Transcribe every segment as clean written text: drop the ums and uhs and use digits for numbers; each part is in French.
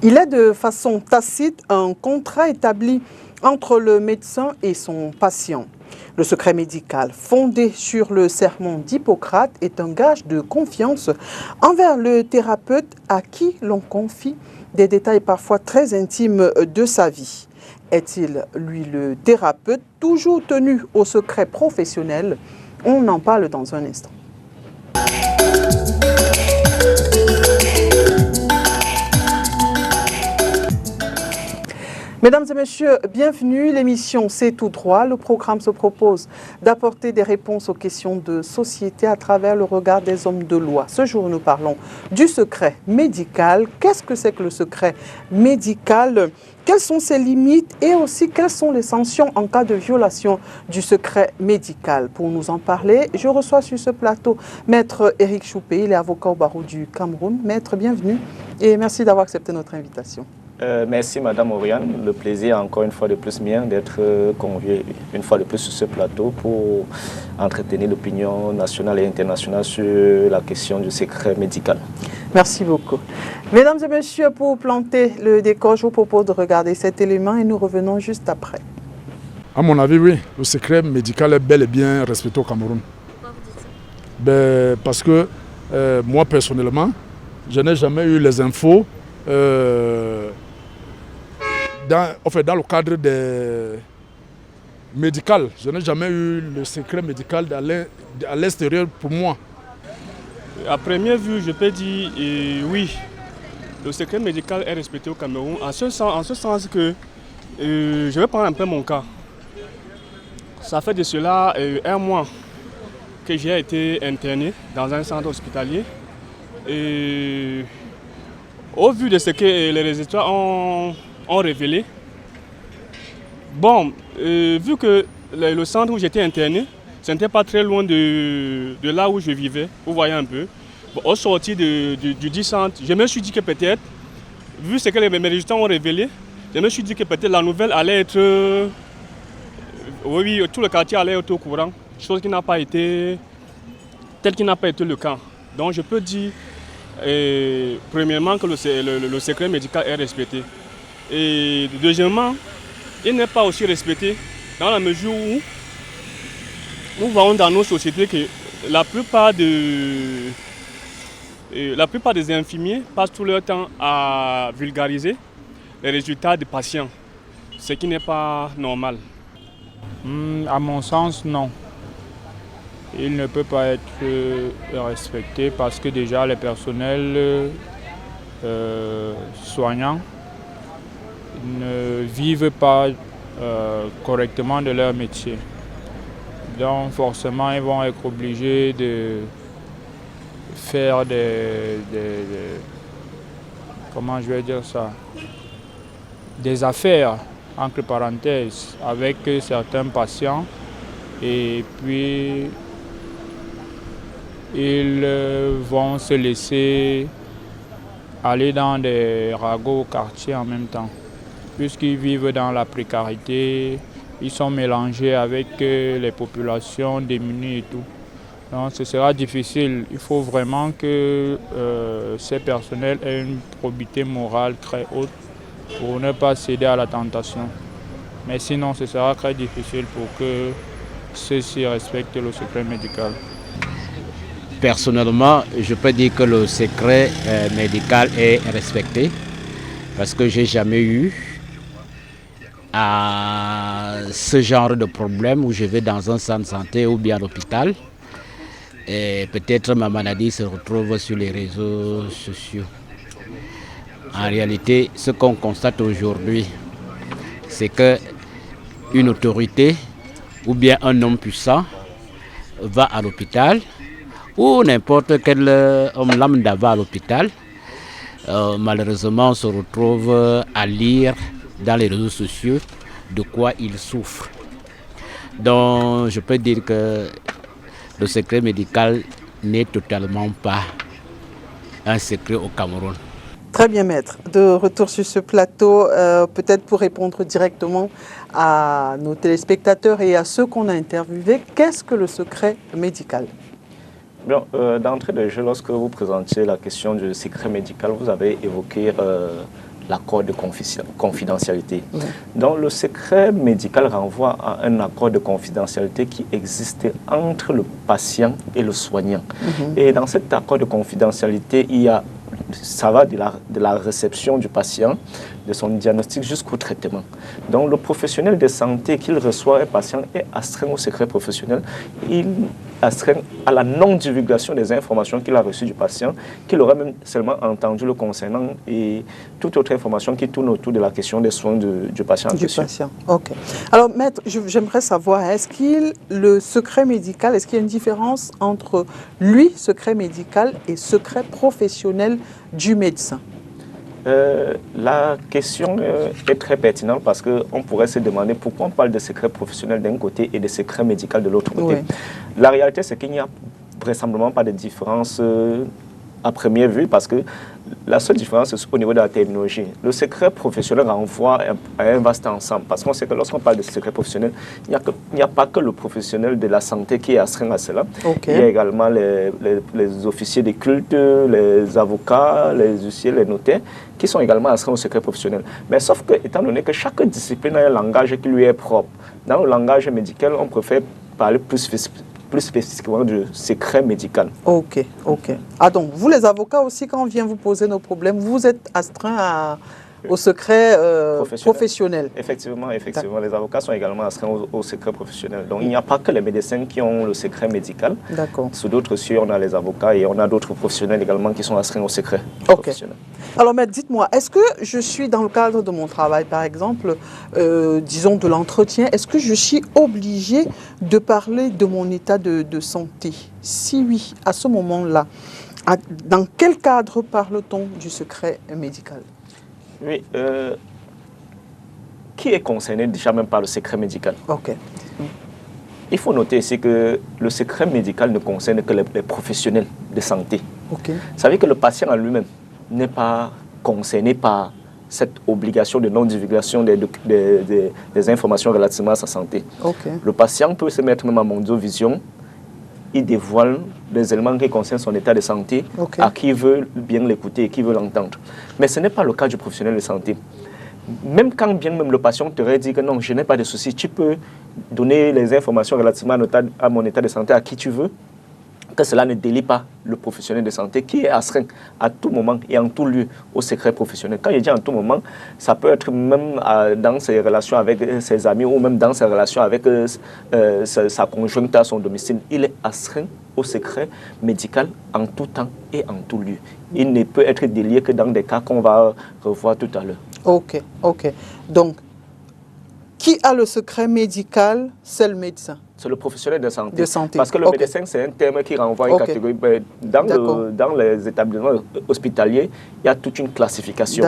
Il est de façon tacite un contrat établi entre le médecin et son patient. Le secret médical, fondé sur le serment d'Hippocrate, est un gage de confiance envers le thérapeute à qui l'on confie des détails parfois très intimes de sa vie. Est-il, lui, le thérapeute, toujours tenu au secret professionnel? On en parle dans un instant. Mesdames et messieurs, bienvenue. L'émission C'est tout droit. Le programme se propose d'apporter des réponses aux questions de société à travers le regard des hommes de loi. Ce jour, nous parlons du secret médical. Qu'est-ce que c'est que le secret médical? Quelles sont ses limites et aussi quelles sont les sanctions en cas de violation du secret médical? Pour nous en parler, je reçois sur ce plateau Maître Éric Choupé, il est avocat au barreau du Cameroun. Maître, bienvenue et merci d'avoir accepté notre invitation. Merci Madame Oriane, le plaisir encore une fois de plus mien d'être convié une fois de plus sur ce plateau pour entretenir l'opinion nationale et internationale sur la question du secret médical. Merci beaucoup. Mesdames et messieurs, pour planter le décor, je vous propose de regarder cet élément et nous revenons juste après. À mon avis, oui, le secret médical est bel et bien respecté au Cameroun. Pourquoi vous dites ça? Parce que moi personnellement, je n'ai jamais eu les infos dans le cadre des médical. Je n'ai jamais eu le secret médical à l'extérieur pour moi. À première vue, je peux dire oui, le secret médical est respecté au Cameroun, en ce sens que je vais prendre un peu mon cas. Ça fait de cela 1 mois que j'ai été interné dans un centre hospitalier. Et au vu de ce que les résultats ont révélé, bon, vu que le centre où j'étais interné, ce n'était pas très loin de là où je vivais, vous voyez un peu. Bon, au sortir du dit centre, je me suis dit que peut-être, vu ce que mes résultats ont révélé, je me suis dit que peut-être la nouvelle allait être... oui, tout le quartier allait être au courant, chose qui n'a pas été... tel qui n'a pas été le cas. Donc je peux dire, premièrement, que le secret médical est respecté. Et deuxièmement, il n'est pas aussi respecté dans la mesure où nous voyons dans nos sociétés que la plupart des infirmiers passent tout leur temps à vulgariser les résultats des patients, ce qui n'est pas normal. À mon sens, non. Il ne peut pas être respecté parce que déjà les personnels soignants ne vivent pas correctement de leur métier. Donc forcément, ils vont être obligés de faire comment je vais dire ça, des affaires, entre parenthèses, avec certains patients. Et puis, ils vont se laisser aller dans des ragots au quartier en même temps. Puisqu'ils vivent dans la précarité, ils sont mélangés avec les populations démunies et tout. Donc ce sera difficile. Il faut vraiment que ces personnels aient une probité morale très haute pour ne pas céder à la tentation. Mais sinon, ce sera très difficile pour que ceux-ci respectent le secret médical. Personnellement, je peux dire que le secret médical est respecté parce que j'ai jamais eu à ce genre de problème où je vais dans un centre de santé ou bien à l'hôpital. Et peut-être ma maladie se retrouve sur les réseaux sociaux. En réalité, ce qu'on constate aujourd'hui, c'est qu'une autorité ou bien un homme puissant va à l'hôpital ou n'importe quel homme lambda va à l'hôpital. Malheureusement, on se retrouve à lire dans les réseaux sociaux de quoi il souffre. Donc, je peux dire que le secret médical n'est totalement pas un secret au Cameroun. Très bien, maître. De retour sur ce plateau, peut-être pour répondre directement à nos téléspectateurs et à ceux qu'on a interviewés, qu'est-ce que le secret médical? Bien, d'entrée de jeu, lorsque vous présentiez la question du secret médical, vous avez évoqué l'accord de confidentialité. Donc le secret médical renvoie à un accord de confidentialité qui existe entre le patient et le soignant. Et dans cet accord de confidentialité, ça va de la réception du patient, de son diagnostic jusqu'au traitement. Donc le professionnel de santé qu'il reçoit un patient est astreint au secret professionnel. Il est astreint à la non-divulgation des informations qu'il a reçues du patient, qu'il aurait même seulement entendu le concernant et toute autre information qui tourne autour de la question des soins du patient. Du patient, ok. Alors maître, j'aimerais savoir, le secret médical, est-ce qu'il y a une différence entre lui, secret médical, et secret professionnel du médecin? La question est très pertinente parce qu'on pourrait se demander pourquoi on parle de secret professionnel d'un côté et de secret médical de l'autre côté. Oui. La réalité, c'est qu'il n'y a vraisemblablement pas de différence à première vue parce que la seule différence est au niveau de la terminologie. Le secret professionnel renvoie à un vaste ensemble parce qu'on sait que lorsqu'on parle de secret professionnel, il n'y a pas que le professionnel de la santé qui est astreint à cela. Okay. Il y a également les officiers de culte, les avocats, les huissiers, les notaires qui sont également astreints au secret professionnel. Mais sauf que, étant donné que chaque discipline a un langage qui lui est propre, dans le langage médical, on préfère parler plus spécifiquement du secret médical. Ok. Ah donc, vous les avocats aussi, quand on vient vous poser nos problèmes, vous êtes astreints au secret professionnel. Effectivement, les avocats sont également astreints au secret professionnel. Donc il n'y a pas que les médecins qui ont le secret médical. D'accord. Sous d'autres cieux, on a les avocats et on a d'autres professionnels également qui sont astreints au secret professionnel. Alors, maître, dites-moi, est-ce que je suis dans le cadre de mon travail, par exemple, disons de l'entretien, est-ce que je suis obligée de parler de mon état de santé? Si oui, à ce moment-là, dans quel cadre parle-t-on du secret médical? Oui, qui est concerné déjà même par le secret médical? Ok. Il faut noter ici que le secret médical ne concerne que les professionnels de santé. Ok. Ça veut dire que le patient en lui-même n'est pas concerné par cette obligation de non-divulgation des informations relativement à sa santé. Okay. Le patient peut se mettre même en mondiovision, il dévoile les éléments qui concernent son état de santé à qui veut bien l'écouter et qui veut l'entendre. Mais ce n'est pas le cas du professionnel de santé. Même quand bien même le patient te dit que non, je n'ai pas de souci, tu peux donner les informations relativement à mon état de santé à qui tu veux, que cela ne délie pas le professionnel de santé qui est astreint à tout moment et en tout lieu au secret professionnel. Quand je dis en tout moment, ça peut être même dans ses relations avec ses amis ou même dans ses relations avec sa conjointe à son domicile. Il est astreint au secret médical en tout temps et en tout lieu. Il ne peut être délié que dans des cas qu'on va revoir tout à l'heure. Ok. Donc, qui a le secret médical? C'est le médecin. C'est le professionnel de santé. Parce que le médecin, c'est un terme qui renvoie à une catégorie. Dans les établissements hospitaliers, il y a toute une classification.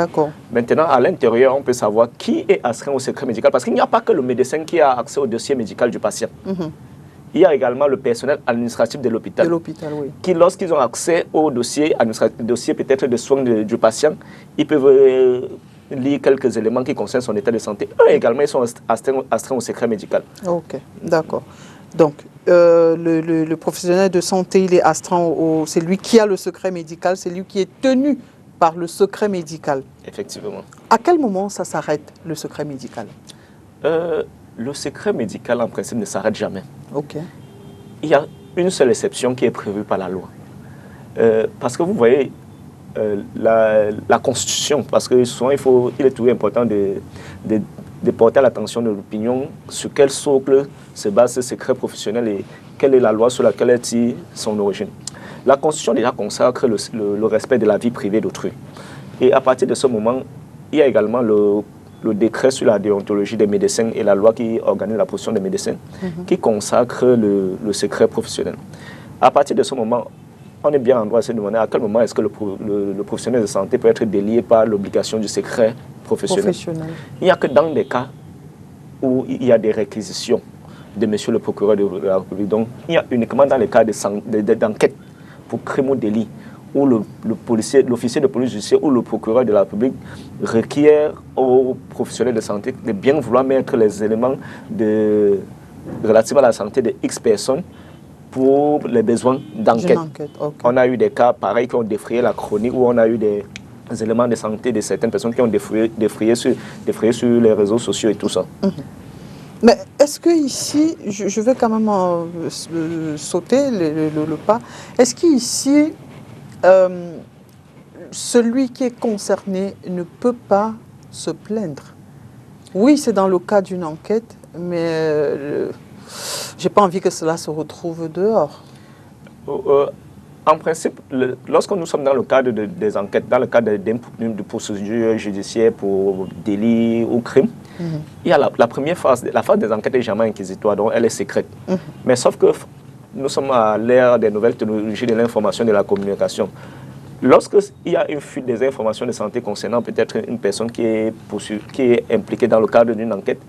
Maintenant, à l'intérieur, on peut savoir qui est astreint au secret médical. Parce qu'il n'y a pas que le médecin qui a accès au dossier médical du patient. Il y a également le personnel administratif de l'hôpital. Oui. Qui, lorsqu'ils ont accès au dossier administratif, dossier peut-être de soins du patient, ils peuvent lire quelques éléments qui concernent son état de santé. Eux également, ils sont astreints au secret médical. Ok, d'accord. Donc, le professionnel de santé, il est astreint c'est lui qui a le secret médical, c'est lui qui est tenu par le secret médical. Effectivement. À quel moment ça s'arrête, le secret médical? Le secret médical, en principe, ne s'arrête jamais. Ok. Il y a une seule exception qui est prévue par la loi. Parce que vous voyez, la Constitution, parce que souvent il est toujours important de porter à l'attention de l'opinion sur quel socle se base ce secret professionnel et quelle est la loi sur laquelle elle tire son origine. La Constitution déjà consacre le respect de la vie privée d'autrui. Et à partir de ce moment, il y a également le décret sur la déontologie des médecins et la loi qui organise la profession des médecins qui consacre le secret professionnel. À partir de ce moment, on est bien en droit de se demander à quel moment est-ce que le professionnel de santé peut être délié par l'obligation du secret professionnel. Il n'y a que dans des cas où il y a des réquisitions de monsieur le procureur de la République. Donc, il y a uniquement dans les cas d'enquête pour crime ou délit où l'officier de police judiciaire ou le procureur de la République requiert aux professionnels de santé de bien vouloir mettre les éléments relatifs à la santé de X personnes pour les besoins d'enquête. On a eu des cas pareils qui ont défrayé la chronique où on a eu éléments de santé de certaines personnes qui ont défrayé sur les réseaux sociaux et tout ça. Mais est-ce que ici, je vais quand même sauter le pas, est-ce qu'ici, celui qui est concerné ne peut pas se plaindre? Oui, c'est dans le cas d'une enquête, mais j'ai pas envie que cela se retrouve dehors. En principe, lorsque nous sommes dans le cadre des enquêtes, dans le cadre de procédures judiciaires pour délit ou crime, il y a la première phase, la phase des enquêtes est jamais inquisitoire, donc elle est secrète. Mais sauf que nous sommes à l'ère des nouvelles technologies de l'information et de la communication. Lorsqu'il y a une fuite des informations de santé concernant peut-être une personne qui est impliquée dans le cadre d'une enquête,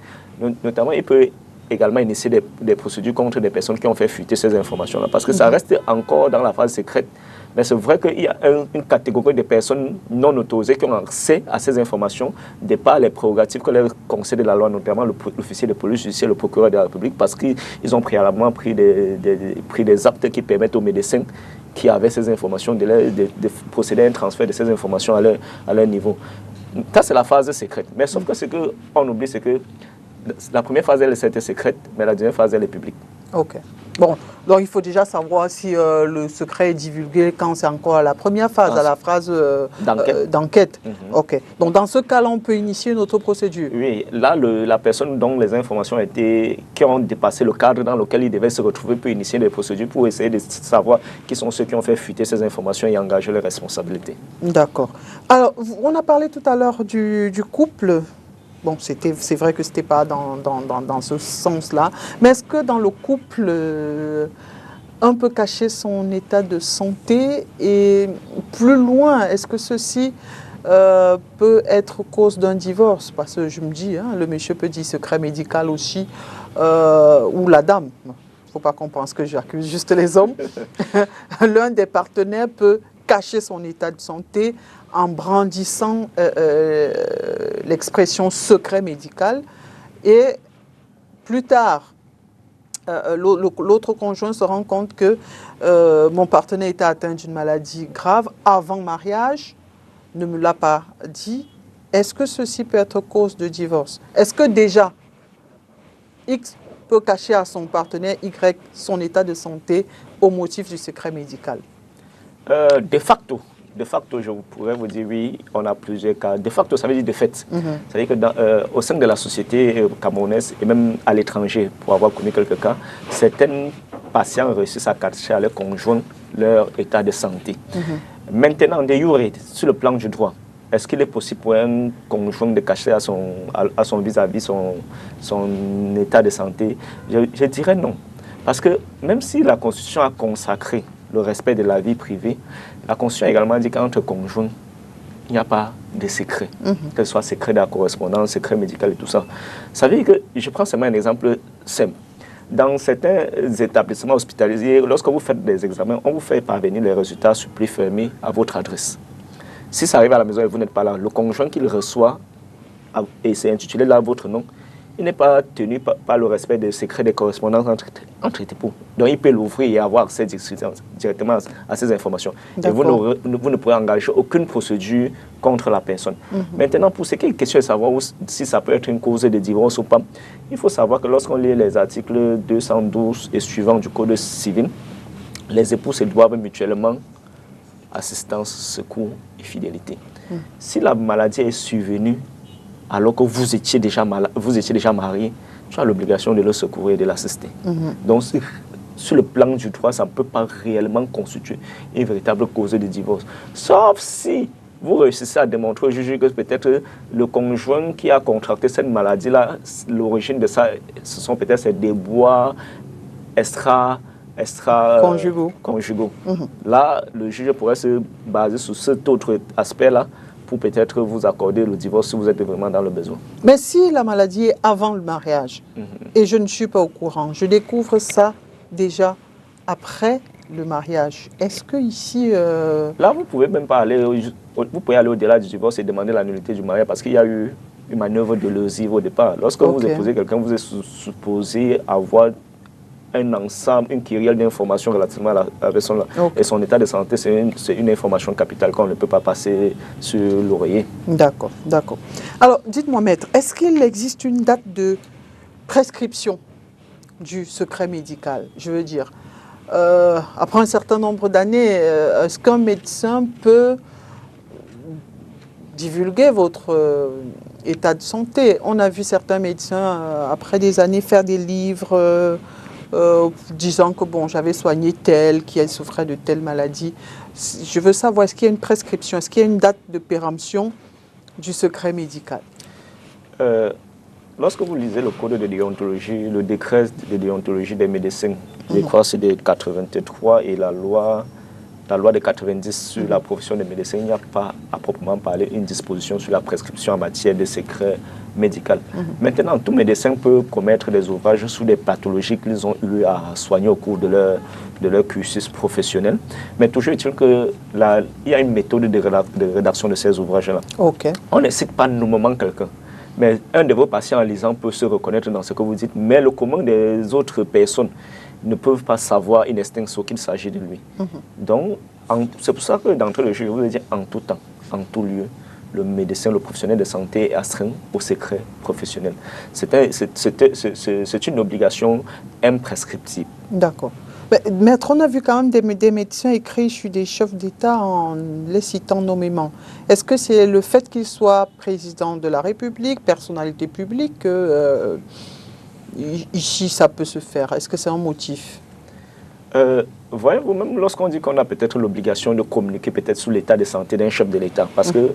notamment il peut également initier des procédures contre des personnes qui ont fait fuiter ces informations-là, parce que ça reste encore dans la phase secrète. Mais c'est vrai qu'il y a une catégorie de personnes non autorisées qui ont accès à ces informations de par les prérogatives que leur concède la loi, notamment l'officier de police judiciaire, le procureur de la République, parce qu'ils ont préalablement pris des actes qui permettent aux médecins qui avaient ces informations de procéder à un transfert de ces informations à leur niveau. Ça, c'est la phase secrète. Mais sauf que ce qu'on oublie, c'est que la première phase, elle est secrète, mais la deuxième phase, elle est publique. Ok. Bon, donc il faut déjà savoir si le secret est divulgué quand c'est encore à la première phase, à la phase d'enquête. Ok. Donc dans ce cas-là, on peut initier une autre procédure. Oui, là, la personne dont les informations qui ont dépassé le cadre dans lequel il devait se retrouver peut initier des procédures pour essayer de savoir qui sont ceux qui ont fait fuiter ces informations et engager les responsabilités. D'accord. Alors, on a parlé tout à l'heure du couple. Bon, c'est vrai que ce n'était pas dans ce sens-là. Mais est-ce que dans le couple, un peut cacher son état de santé? Et plus loin, est-ce que ceci peut être cause d'un divorce? Parce que je me dis, le monsieur peut dire secret médical aussi, ou la dame. Il ne faut pas qu'on pense que j'accuse juste les hommes. L'un des partenaires peut cacher son état de santé en brandissant l'expression secret médical, et plus tard, l'autre conjoint se rend compte que mon partenaire était atteint d'une maladie grave avant mariage, ne me l'a pas dit. Est-ce que ceci peut être cause de divorce? Est-ce que déjà X peut cacher à son partenaire Y son état de santé au motif du secret médical? De facto, je pourrais vous dire oui, on a plusieurs cas. De facto, ça veut dire de fait. Ça veut dire que au sein de la société camerounaise et même à l'étranger, pour avoir connu quelques cas, certains patients réussissent à cacher à leur conjoint leur état de santé. Maintenant, de jure, sur le plan du droit, est-ce qu'il est possible pour un conjoint de cacher à son vis-à-vis son état de santé? Je dirais non. Parce que même si la Constitution a consacré le respect de la vie privée, la Constitution a également dit qu'entre conjoints, il n'y a pas de secret, que ce soit secret de la correspondance, secret médical et tout ça. Ça veut dire que, je prends seulement un exemple simple. Dans certains établissements hospitaliers, lorsque vous faites des examens, on vous fait parvenir les résultats sur pli fermé à votre adresse. Si ça arrive à la maison et vous n'êtes pas là, le conjoint qui le reçoit, et c'est intitulé là votre nom, il n'est pas tenu par le respect des secrets de correspondance entre époux. Donc il peut l'ouvrir et avoir accès directement à ces informations. Et vous ne pourrez engager aucune procédure contre la personne. Maintenant, pour ce qui est question de savoir si ça peut être une cause de divorce ou pas, il faut savoir que lorsqu'on lit les articles 212 et suivants du Code civil, les époux se doivent mutuellement assistance, secours et fidélité. Si la maladie est survenue alors que vous étiez déjà marié, tu as l'obligation de le secourir et de l'assister. Donc, sur le plan du droit, ça ne peut pas réellement constituer une véritable cause de divorce. Sauf si vous réussissez à démontrer au juge que peut-être le conjoint qui a contracté cette maladie-là, l'origine de ça, ce sont peut-être ces déboires conjugaux. Là, le juge pourrait se baser sur cet autre aspect-là pour peut-être vous accorder le divorce si vous êtes vraiment dans le besoin. Mais si la maladie est avant le mariage et je ne suis pas au courant, je découvre ça déjà après le mariage, est-ce que ici... Là, vous pouvez même pas aller... Vous pouvez aller au-delà du divorce et demander la nullité du mariage parce qu'il y a eu une manœuvre de lesive au départ. Lorsque vous épousez quelqu'un, vous êtes supposé avoir un ensemble, une kyrielle d'informations relativement à la personne et son état de santé, c'est une information capitale qu'on ne peut pas passer sur l'oreiller. D'accord, d'accord. Alors, dites-moi, maître, est-ce qu'il existe une date de prescription du secret médical? Je veux dire, après un certain nombre d'années, est-ce qu'un médecin peut divulguer votre état de santé? On a vu certains médecins, après des années, faire des livres disant que bon, j'avais soigné tel, qui souffrait de telle maladie. Je veux savoir, est-ce qu'il y a une prescription, est-ce qu'il y a une date de péremption du secret médical? Lorsque vous lisez le code de déontologie, le décret de déontologie des médecins, je crois que c'est de 83 et la loi de 90 sur la profession des médecins, il n'y a pas à proprement parler une disposition sur la prescription en matière de secret médical. Maintenant, tout médecin peut commettre des ouvrages sur des pathologies qu'ils ont eu à soigner au cours de leur cursus professionnel. Mais toujours est-il qu'il y a une méthode de rédaction de ces ouvrages-là. Okay. On ne cite pas nommément quelqu'un. Mais un de vos patients en lisant peut se reconnaître dans ce que vous dites, mais le commun des autres personnes ne peuvent pas savoir in extenso qu'il s'agit de lui. Donc, c'est pour ça que d'entrée de jeu, je vous ai dit en tout temps, en tout lieu, le médecin, le professionnel de santé est astreint au secret professionnel. C'est une obligation imprescriptible. D'accord. Maître, on a vu quand même des médecins écrits sur des chefs d'État en les citant nommément. Est-ce que c'est le fait qu'ils soient président de la République, personnalité publique, que ici ça peut se faire? Est-ce que c'est un motif? Voyez-vous, même lorsqu'on dit qu'on a peut-être l'obligation de communiquer peut-être sur l'état de santé d'un chef de l'État, parce que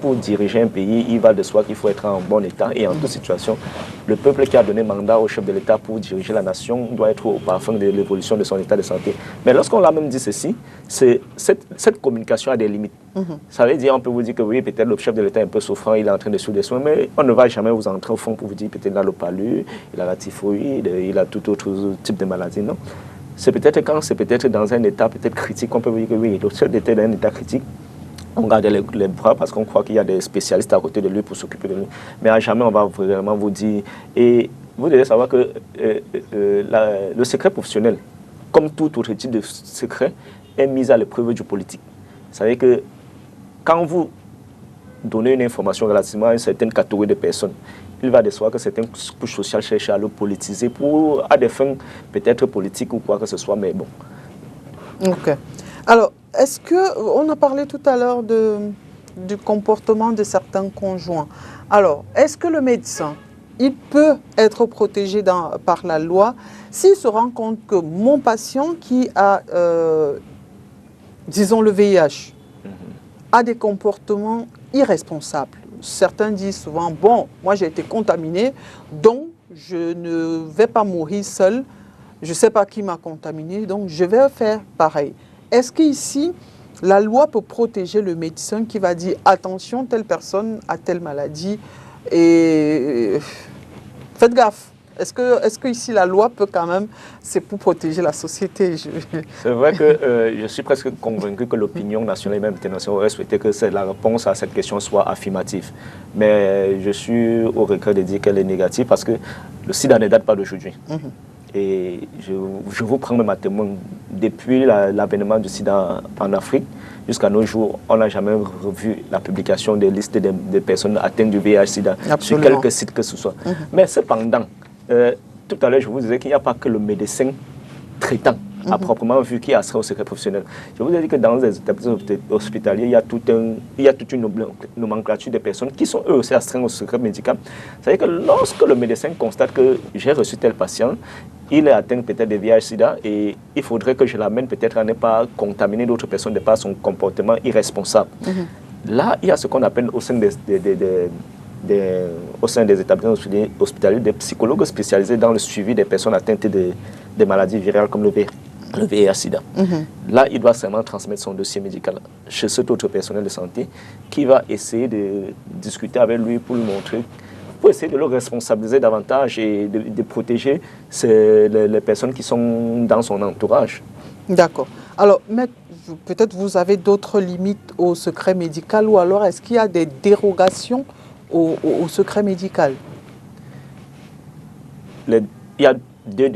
pour diriger un pays, il va de soi qu'il faut être en bon état et en toute situation, le peuple qui a donné mandat au chef de l'État pour diriger la nation doit être au parfum de l'évolution de son état de santé. Mais lorsqu'on l'a même dit ceci, cette communication a des limites. Ça veut dire, on peut vous dire que oui, peut-être le chef de l'État est un peu souffrant, il est en train de suivre des soins, mais on ne va jamais vous entrer au fond pour vous dire peut-être il a le palu, il a la typhoïde, il a tout autre type de maladie, non. C'est peut-être quand c'est peut-être dans un état peut-être critique qu'on peut vous dire que oui, le chef d'État est dans un état critique. On garde les bras parce qu'on croit qu'il y a des spécialistes à côté de lui pour s'occuper de lui. Mais à jamais on va vraiment vous dire. Et vous devez savoir que le secret professionnel, comme tout autre type de secret, est mis à l'épreuve du politique. Vous savez que quand vous donnez une information relativement à une certaine catégorie de personnes, il va de soi que certaines couches sociales cherchent à le politiser à des fins peut-être politiques ou quoi que ce soit, mais bon. Ok. Alors, est-ce que, on a parlé tout à l'heure du comportement de certains conjoints. Alors, est-ce que le médecin, il peut être protégé par la loi s'il se rend compte que mon patient qui a, disons, le VIH, a des comportements irresponsables? Certains disent souvent, bon, moi j'ai été contaminé, donc je ne vais pas mourir seul, je ne sais pas qui m'a contaminé, donc je vais faire pareil. Est-ce qu'ici, la loi peut protéger le médecin qui va dire, attention, telle personne a telle maladie, et faites gaffe? Est-ce que ici la loi peut quand même, c'est pour protéger la société? C'est vrai que je suis presque convaincu que l'opinion nationale et même internationale aurait souhaité que la réponse à cette question soit affirmative. Mais je suis au regret de dire qu'elle est négative parce que le sida ne date pas d'aujourd'hui. Et je vous prends même à témoin, depuis l'avènement du sida en Afrique, jusqu'à nos jours, on n'a jamais revu la publication des listes des personnes atteintes du VIH-Sida sur quelques sites que ce soit. Mais cependant, tout à l'heure, je vous disais qu'il n'y a pas que le médecin traitant à proprement vu qui a astreint au secret professionnel. Je vous ai dit que dans les établissements hospitaliers, il y a toute une nomenclature de personnes qui sont eux aussi astreintes au secret médical. C'est-à-dire que lorsque le médecin constate que j'ai reçu tel patient, il est atteint peut-être de VIH-Sida et il faudrait que je l'amène peut-être à ne pas contaminer d'autres personnes de par son comportement irresponsable. Là, il y a ce qu'on appelle au sein des établissements hospitaliers des psychologues spécialisés dans le suivi des personnes atteintes de maladies virales comme le VIH-Sida. Là, il doit seulement transmettre son dossier médical chez cet autre personnel de santé qui va essayer de discuter avec lui pour lui montrer, pour essayer de le responsabiliser davantage et de protéger les personnes qui sont dans son entourage. D'accord. Alors, peut-être vous avez d'autres limites au secret médical ou alors est-ce qu'il y a des dérogations au secret médical? Il y a deux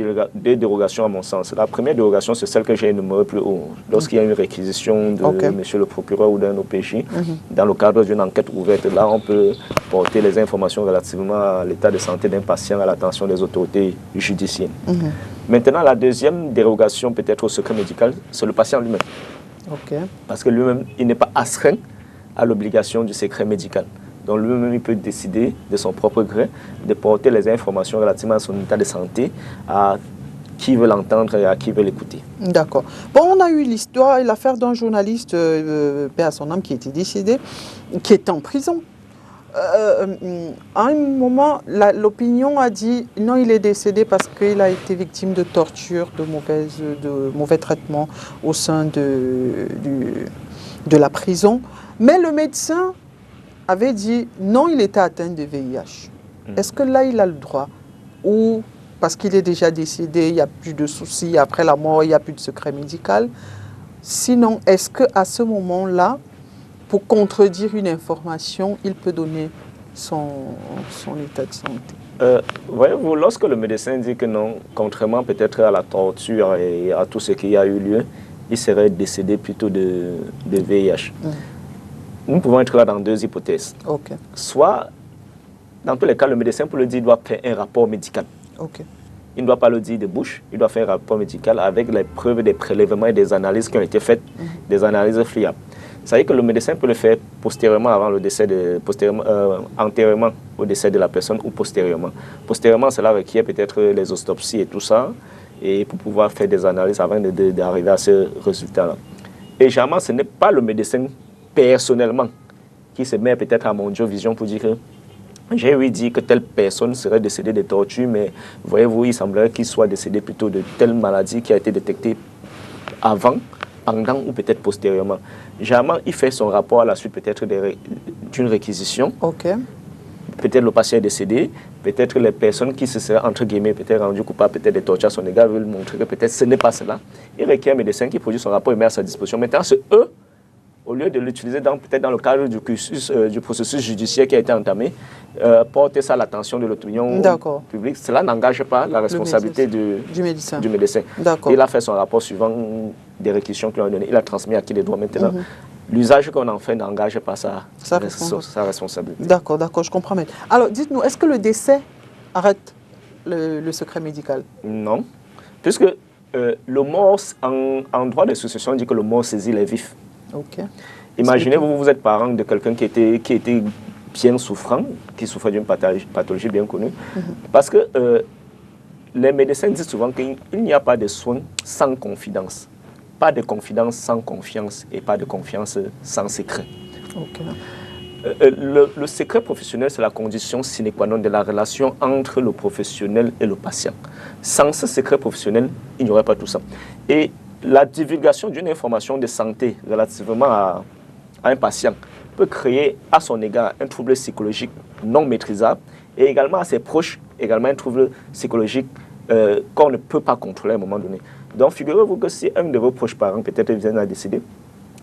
dérogations à mon sens. La première dérogation, c'est celle que j'ai énumérée plus haut. Lorsqu'il y a une réquisition de monsieur le procureur ou d'un OPJ, dans le cadre d'une enquête ouverte, là, on peut porter les informations relativement à l'état de santé d'un patient à l'attention des autorités judiciaires. Maintenant, la deuxième dérogation, peut-être au secret médical, c'est le patient lui-même. Parce que lui-même, il n'est pas astreint à l'obligation du secret médical. Donc lui-même, il peut décider de son propre gré de porter les informations relativement à son état de santé à qui veut l'entendre et à qui veut l'écouter. D'accord. Bon, on a eu l'histoire et l'affaire d'un journaliste, paix à son âme, qui était décédé, qui était en prison. À un moment, l'opinion a dit non, il est décédé parce qu'il a été victime de torture, de mauvais traitements au sein de la prison. Mais le médecin avait dit non, il était atteint de VIH. Est-ce que là, il a le droit? Ou parce qu'il est déjà décédé, il n'y a plus de soucis, après la mort, il n'y a plus de secret médical? Sinon, est-ce qu'à ce moment-là, pour contredire une information, il peut donner son état de santé? Voyez-vous, lorsque le médecin dit que non, contrairement peut-être à la torture et à tout ce qui a eu lieu, il serait décédé plutôt de VIH. Nous pouvons être là dans deux hypothèses. Soit, dans tous les cas, le médecin, pour le dire, doit faire un rapport médical. Il ne doit pas le dire de bouche, il doit faire un rapport médical avec les preuves des prélèvements et des analyses qui ont été faites, des analyses fiables. C'est-à-dire que le médecin peut le faire postérieurement avant le décès, antérieurement au décès de la personne ou postérieurement. Postérieurement, cela requiert peut-être les autopsies et tout ça, et pour pouvoir faire des analyses avant d'arriver à ce résultat-là. Et généralement, ce n'est pas le médecin personnellement qui se met peut-être à Mondiovision pour dire que j'ai eu dit que telle personne serait décédée de torture, mais voyez-vous, il semblerait qu'il soit décédé plutôt de telle maladie qui a été détectée avant, pendant ou peut-être postérieurement. Généralement, il fait son rapport à la suite peut-être d'une réquisition. Peut-être le patient est décédé, peut-être les personnes qui se seraient, entre guillemets, peut-être rendues coupables, peut-être des tortures à son égard, veulent montrer que peut-être ce n'est pas cela. Il requiert un médecin qui produit son rapport et met à sa disposition. Maintenant, c'est eux, au lieu de l'utiliser peut-être dans le cadre du processus judiciaire qui a été entamé, porter ça à l'attention de l'opinion publique, cela n'engage pas la responsabilité du médecin. Il a fait son rapport suivant des réquisitions qu'il a données, il a transmis à qui les droits maintenant. L'usage qu'on en fait n'engage pas sa responsabilité. D'accord, je comprends. Alors, dites-nous, est-ce que le décès arrête le secret médical? Non, puisque le mort, en droit de succession, on dit que le mort saisit les vifs. Imaginez, vous êtes parent de quelqu'un qui était bien souffrant, qui souffrait d'une pathologie bien connue, parce que les médecins disent souvent qu'il n'y a pas de soins sans confidence. Pas de confidence sans confiance et pas de confiance sans secret. Le secret professionnel, c'est la condition sine qua non de la relation entre le professionnel et le patient. Sans ce secret professionnel, il n'y aurait pas tout ça. Et la divulgation d'une information de santé relativement à un patient peut créer à son égard un trouble psychologique non maîtrisable et également à ses proches, également un trouble psychologique qu'on ne peut pas contrôler à un moment donné. Donc figurez-vous que si un de vos proches parents peut-être vient à décéder,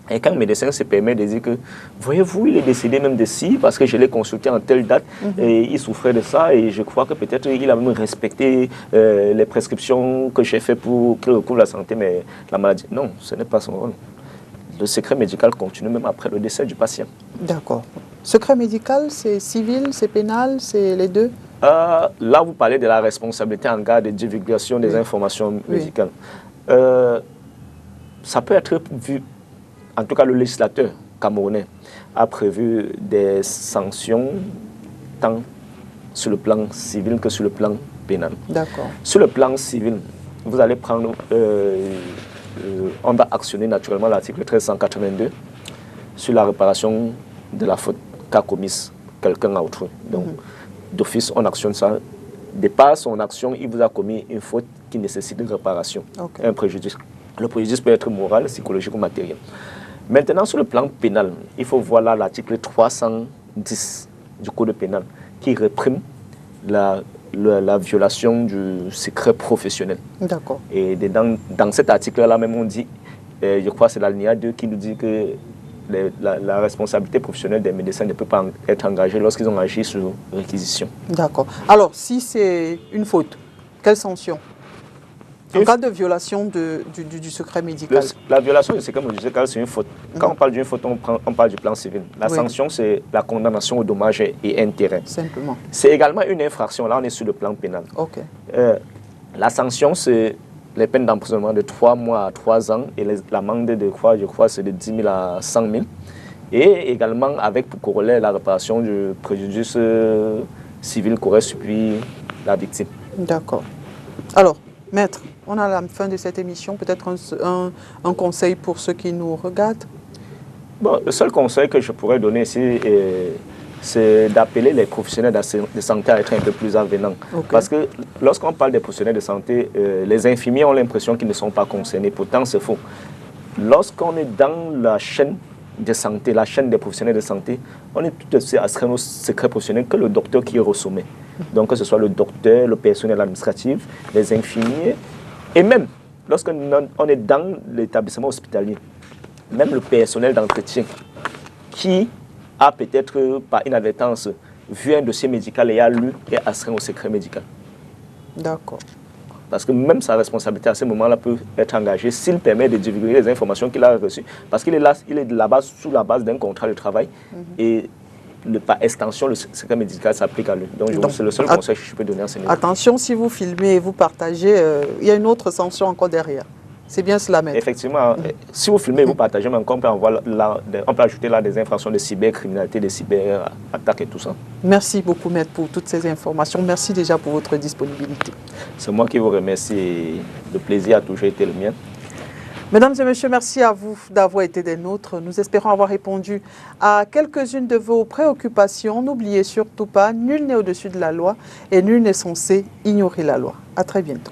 et quand le médecin se permet de dire que, voyez-vous, il est décédé même de ci, parce que je l'ai consulté en telle date, et il souffrait de ça, et je crois que peut-être il a même respecté les prescriptions que j'ai faites pour qu'il recouvre la santé, mais la maladie. Non, ce n'est pas son rôle. Le secret médical continue même après le décès du patient. D'accord. Secret médical, c'est civil, c'est pénal, c'est les deux? Là, vous parlez de la responsabilité en cas de divulgation des informations médicales. Ça peut être vu, en tout cas le législateur camerounais a prévu des sanctions tant sur le plan civil que sur le plan pénal. D'accord. Sur le plan civil, vous allez prendre, on va actionner naturellement l'article 1382 sur la réparation de la faute qu'a commise quelqu'un à autrui. Donc, d'office, on actionne ça. De par son action, il vous a commis une faute qui nécessite une réparation, un préjudice. Le préjudice peut être moral, psychologique ou matériel. Maintenant, sur le plan pénal, il faut voir là l'article 310 du Code pénal qui réprime la violation du secret professionnel. D'accord. Et dans cet article-là même, on dit, je crois que c'est l'alinéa 2 qui nous dit que la responsabilité professionnelle des médecins ne peut pas être engagée lorsqu'ils ont agi sur réquisition. D'accord. Alors, si c'est une faute, quelle sanction? En cas de violation du secret médical. La violation du secret médical, c'est une faute. Quand on parle d'une faute, on parle du plan civil. La sanction, c'est la condamnation au dommage et intérêt. Simplement. C'est également une infraction. Là, on est sur le plan pénal. Ok. La sanction, c'est les peines d'emprisonnement de 3 mois à 3 ans et l'amende de quoi, je crois, c'est de 10 000 à 100 000. Et également avec pour corollaire la réparation du préjudice civil qu'aurait subi la victime. D'accord. Alors, maître, on a la fin de cette émission. Peut-être un conseil pour ceux qui nous regardent. Bon, le seul conseil que je pourrais donner ici, c'est d'appeler les professionnels de santé à être un peu plus avenants. Okay. Parce que lorsqu'on parle des professionnels de santé, les infirmiers ont l'impression qu'ils ne sont pas concernés. Pourtant, c'est faux. Lorsqu'on est dans la chaîne de santé, la chaîne des professionnels de santé, on est tout aussi astreint aux secrets professionnels que le docteur qui est au sommet. Donc, que ce soit le docteur, le personnel administratif, les infirmiers, et même lorsqu'on est dans l'établissement hospitalier, même le personnel d'entretien qui a peut-être par inadvertance vu un dossier médical et a lu et astreint au secret médical. D'accord. Parce que même sa responsabilité à ce moment-là peut être engagée s'il permet de divulguer les informations qu'il a reçues. Parce qu'il est là-bas sous la base d'un contrat de travail et par extension, le secret médical s'applique à lui. Donc c'est le seul conseil que je peux donner à ce niveau. Attention, si vous filmez et vous partagez, il y a une autre sanction encore derrière. C'est bien cela, maître. Effectivement, si vous filmez et vous partagez, on peut ajouter là des infractions de cybercriminalité, de cyberattaques et tout ça. Merci beaucoup, maître, pour toutes ces informations. Merci déjà pour votre disponibilité. C'est moi qui vous remercie. Le plaisir a toujours été le mien. Mesdames et messieurs, merci à vous d'avoir été des nôtres. Nous espérons avoir répondu à quelques-unes de vos préoccupations. N'oubliez surtout pas, nul n'est au-dessus de la loi et nul n'est censé ignorer la loi. À très bientôt.